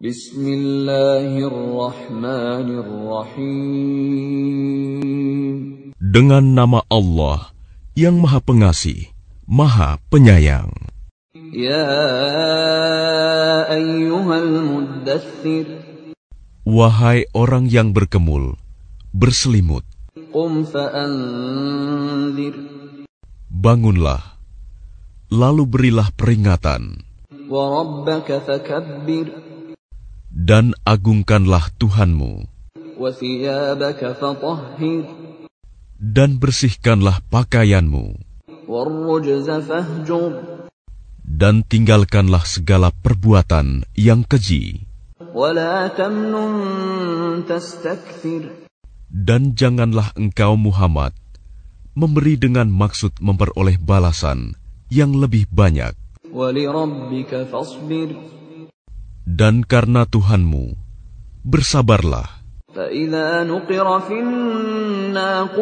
Bismillahirrahmanirrahim. Dengan nama Allah yang Maha Pengasih, Maha Penyayang. Ya ayyuhal muddaththir. Wahai orang yang berkemul, berselimut. Qum fa'anzir. Bangunlah, lalu berilah peringatan. Wa rabbaka fakabbir. Dan agungkanlah Tuhanmu. Wa thiyabaka fatahhir. Dan bersihkanlah pakaianmu. Warrujza fahjur. Dan tinggalkanlah segala perbuatan yang keji. Wala tamnun tastakthir. Dan janganlah engkau Muhammad memberi dengan maksud memperoleh balasan yang lebih banyak. Walirabbika fasbir. Dan karena Tuhanmu, bersabarlah. فَإِذَا نُقِرَ فِي النَّاقُورِ.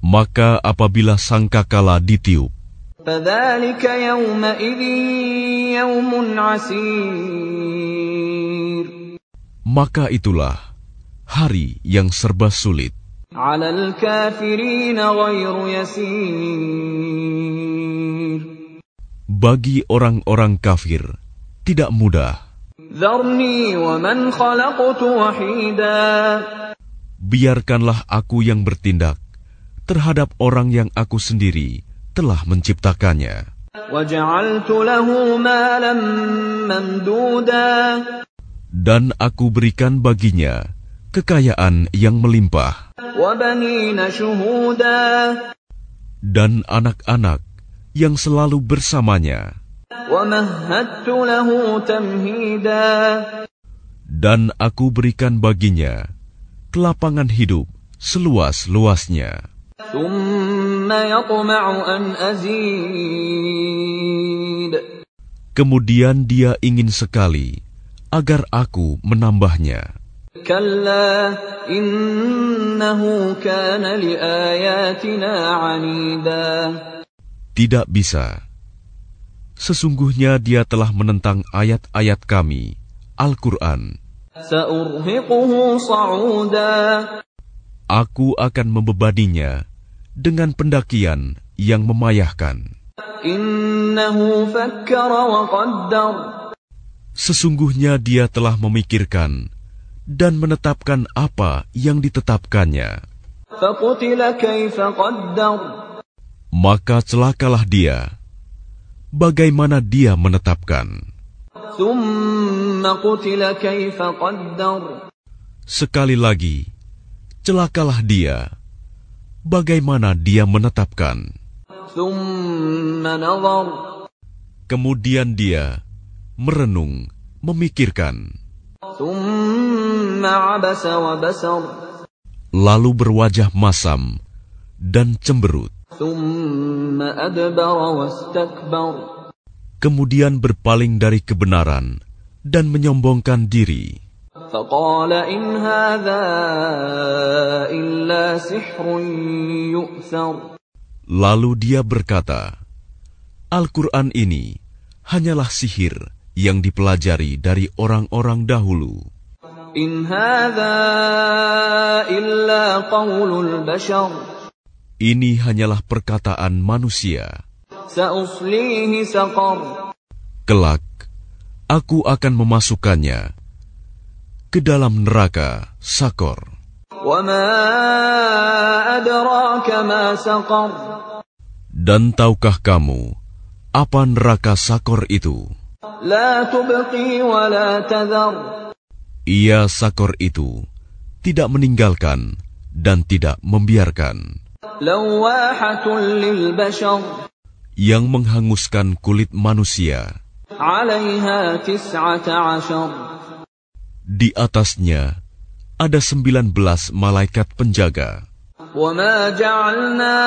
Maka apabila sangkakala ditiup, فَذَلِكَ يَوْمَئِذٍ يَوْمٌ عَسِيرٌ. maka itulah hari yang serba sulit. عَلَى الْكَافِرِينَ غَيْرُ يَسِيرٌ. Bagi orang-orang kafir, tidak mudah. ذَرْنِي وَمَنْ خَلَقْتُ وَحِيدًا. Biarkanlah aku yang bertindak terhadap orang yang aku sendiri telah menciptakannya. وَجَعَلْتُ لَهُ مَالًا مَمْدُودًا. Dan aku berikan baginya kekayaan yang melimpah. وَبَنِينَ شُهُودًا. Dan anak-anak yang selalu bersamanya. وَمَهَّدتُّ لَهُ تَمْهِيدًا. Dan aku berikan baginya kelapangan hidup seluas-luasnya. ثُمَّ يَطْمَعُ أَنْ أَزِيدَ. Kemudian dia ingin sekali agar aku menambahnya. كَلَّا إِنَّهُ كَانَ لِآيَاتِنَا عَنِيدًا. Tidak bisa. Sesungguhnya dia telah menentang ayat-ayat kami, Al-Quran. سَأُرْهِقُهُ صَعُودًا. Aku akan membebaninya dengan pendakian yang memayahkan. إِنَّهُ فَكَّرَ وَقَدَّرَ. Sesungguhnya dia telah memikirkan dan menetapkan apa yang ditetapkannya. فَقُتِلَ كَيْفَ قَدَّرَ. Maka celakalah dia, bagaimana dia menetapkan. ثُمَّ قُتِلَ كَيْفَ قَدَّرَ. Sekali lagi, celakalah dia, bagaimana dia menetapkan. ثُمَّ نَظَرَ. Kemudian dia merenung, memikirkan. ثُمَّ عَبَسَ وَبَسَرَ. Lalu berwajah masam dan cemberut. ثُمَّ أَدْبَرَ وَاسْتَكْبَرَ. Kemudian berpaling dari kebenaran dan menyombongkan diri. فَقَالَ إِنْ هَذَا إِلَّا سِحْرٌ يُؤْثَرُ. Lalu dia berkata, Al-Quran ini hanyalah sihir yang dipelajari dari orang-orang dahulu. إِنْ هَذَا إِلَّا قَوْلُ الْبَشَرِ. Ini hanyalah perkataan manusia. سَأُصْلِيهِ سَقَرَ. Kelak, aku akan memasukkannya ke dalam neraka Sakor. وَمَا أَدْرَاكَ مَا سَقَرُ. Dan tahukah kamu apa neraka Sakor itu? لَا تُبْقِي وَلَا تَذَرُ. Ia Sakor itu tidak meninggalkan dan tidak membiarkan. لَوَّاحَةٌ لِلْبَشَرِ. Yang menghanguskan kulit manusia. عَلَيْهَا 19. Di atasnya ada 19 malaikat penjaga. وَمَا جَعَلْنَا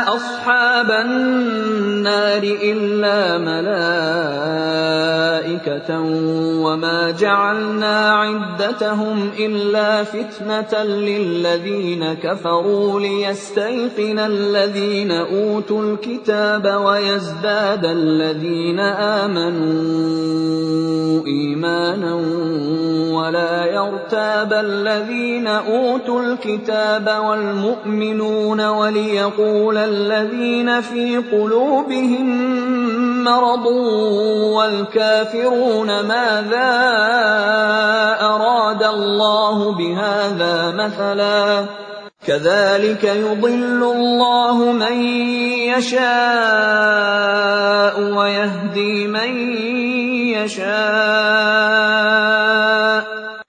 أَصْحَابَ النَّارِ إِلَّا مَلَائِكَةً وَمَا جَعَلْنَا عِدَّتَهُمْ إِلَّا فِتْنَةً لِّلَّذِينَ كَفَرُوا لِيَسْتَيْقِنَ الَّذِينَ أُوتُوا الْكِتَابَ وَيَزْدَادَ الَّذِينَ آمَنُوا إِيمَانًا وَلَا يَرْتَابَ الَّذِينَ أُوتُوا الْكِتَابَ وَالْمُؤْمِنُونَ وَلِيَقُولَ الَّذِينَ فِي قُلُوبِهِم مَّرَضٌ وَالْكَافِرُونَ مَاذَا أَرَادَ اللَّهُ بِهَٰذَا مَثَلًا كَذَٰلِكَ يُضِلُّ اللَّهُ مَن يَشَاءُ وَيَهْدِي مَن يَشَاءُ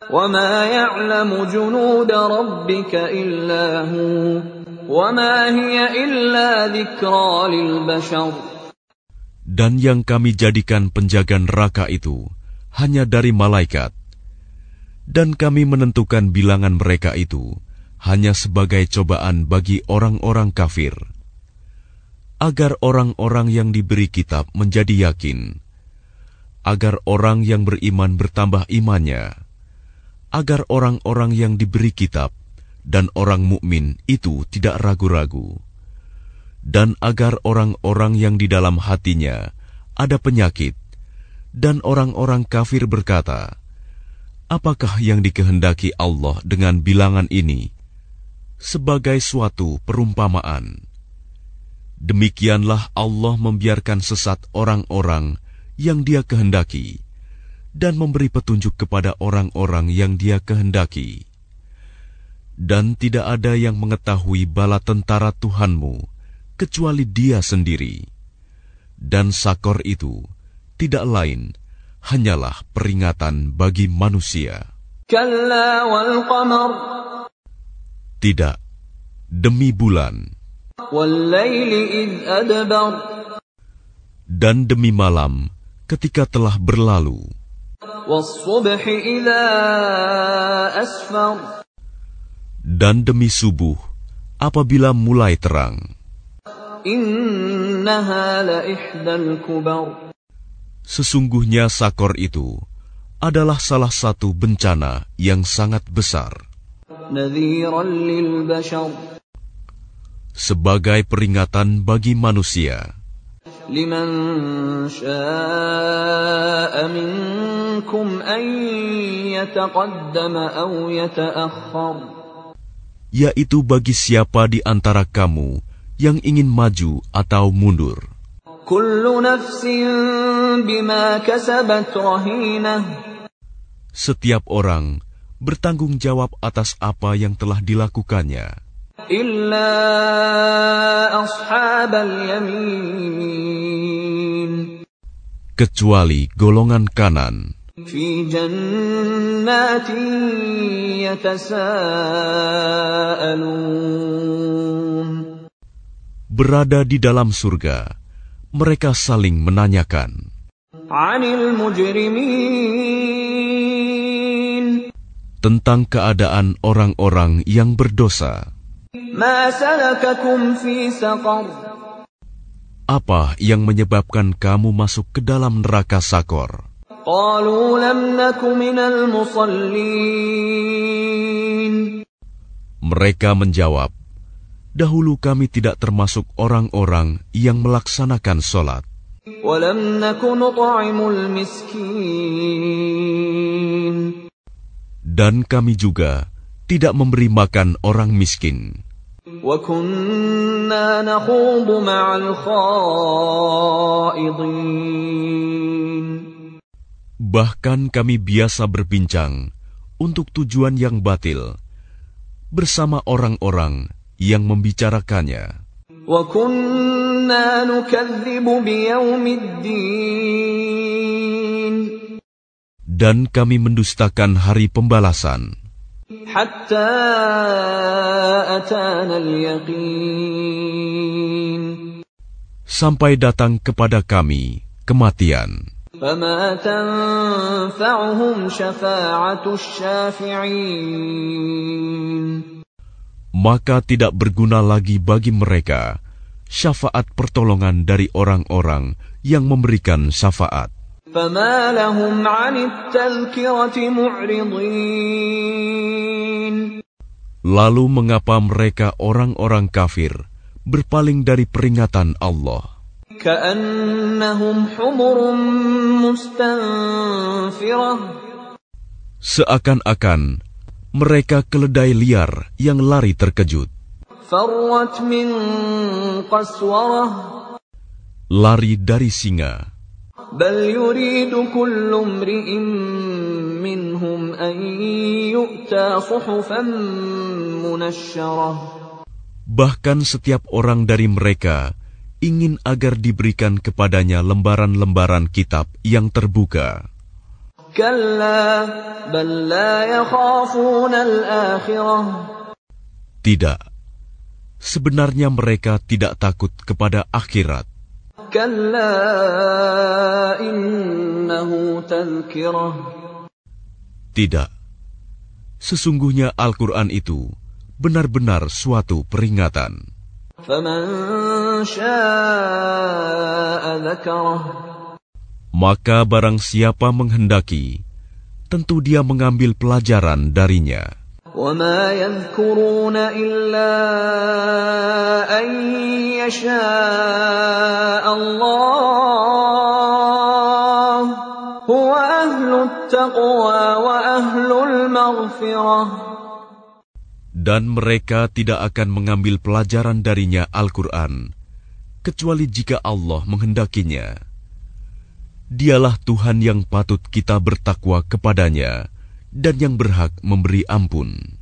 وَمَا يَعْلَمُ جُنُودَ رَبِّكَ إِلَّا هُوَ وَمَا هِيَ إِلَّا ذِكْرَىٰ لِلْبَشَرِ. Dan yang kami jadikan penjaga neraka itu hanya dari malaikat, dan kami menentukan bilangan mereka itu hanya sebagai cobaan bagi orang-orang kafir, agar orang-orang yang diberi kitab menjadi yakin, agar orang yang beriman bertambah imannya, agar orang-orang yang diberi kitab dan orang mukmin itu tidak ragu-ragu, dan agar orang-orang yang di dalam hatinya ada penyakit dan orang-orang kafir berkata, apakah yang dikehendaki Allah dengan bilangan ini? Sebagai suatu perumpamaan. Demikianlah Allah membiarkan sesat orang-orang yang Dia kehendaki dan memberi petunjuk kepada orang-orang yang Dia kehendaki. Dan tidak ada yang mengetahui bala tentara Tuhanmu kecuali Dia sendiri. Dan Sakor itu tidak lain hanyalah peringatan bagi manusia. Kalla wal qamar. Tidak, demi bulan. Wal laili idh adbar. Dan demi malam ketika telah berlalu. Was subhi idza asfar. Dan demi subuh apabila mulai terang. Innaha la ihdal kubar. Sesungguhnya Sakor itu adalah salah satu bencana yang sangat besar. Nadhiran lil bashar. Sebagai peringatan bagi manusia. Liman syaa'a minkum an yataqaddama aw yata'akhkhar. Yaitu bagi siapa di antara kamu yang ingin maju atau mundur. Kullu nafsin bima kasabat rahinah. Setiap orang bertanggung jawab atas apa yang telah dilakukannya. Illa ashabal yamin. Kecuali golongan kanan. Fi jannatin yatasaalun. Berada di dalam surga, mereka saling menanyakan. Anil mujrimin. Tentang keadaan orang-orang yang berdosa. Ma salakakum fi saqar. Apa yang menyebabkan kamu masuk ke dalam neraka Sakor? Qalu lam naku minal musallin. Mereka menjawab, dahulu kami tidak termasuk orang-orang yang melaksanakan sholat. Walam naku nut'imul miskin. Dan kami juga tidak memberi makan orang miskin. Wa kunna nakhudu ma'al khaidin. Bahkan kami biasa berbincang untuk tujuan yang batil bersama orang-orang yang membicarakannya. Wa kunna nukadzibu biyaumiddin. Dan kami mendustakan hari pembalasan. Hatta atana al-yaqin. Sampai datang kepada kami kematian. فَمَا تَنْفَعُهُمْ شَفَاعَةُ الشَّافِعِينَ. maka tidak berguna lagi bagi mereka syafaat pertolongan dari orang-orang yang memberikan syafaat. فَمَا لَهُمْ عَنِ التَّذْكِرَةِ مُعْرِضِينَ. Lalu mengapa mereka orang-orang kafir berpaling dari peringatan Allah? كَأَنَّهُمْ حُمُرٌ مُسْتَنفِرَةٌ. Seakan-akan mereka keledai liar yang lari terkejut, فَرَّتْ مِنْ قَسْوَرَةٍ. lari dari singa. بَلْ يُرِيدُ كُلُّ امْرِئٍ مِّنْهُمْ أَنْ يُؤْتَى صُحُفًا مُنَشَّرَةً. Bahkan setiap orang dari mereka ingin agar diberikan kepadanya lembaran-lembaran kitab yang terbuka. كَلَّا بَلْ لَا يَخَافُونَ الْآخِرَةَ. Tidak, sebenarnya mereka tidak takut kepada akhirat. كَلَّا إِنَّهُ تَذْكِرَةٌ. Tidak, sesungguhnya Al-Quran itu benar-benar suatu peringatan. فَمَنْ شَاءَ ذَكَرَهُ. Maka barang siapa menghendaki, tentu dia mengambil pelajaran darinya. وَمَا يَذْكُرُونَ إِلَّا أَنْ يَشَاءَ اللَّهُ هُوَ أَهْلُ التَّقْوَى وَأَهْلُ الْمَغْفِرَةِ. Dan mereka tidak akan mengambil pelajaran darinya Al-Quran, kecuali jika Allah menghendakinya. Dialah Tuhan yang patut kita bertakwa kepadanya dan yang berhak memberi ampun.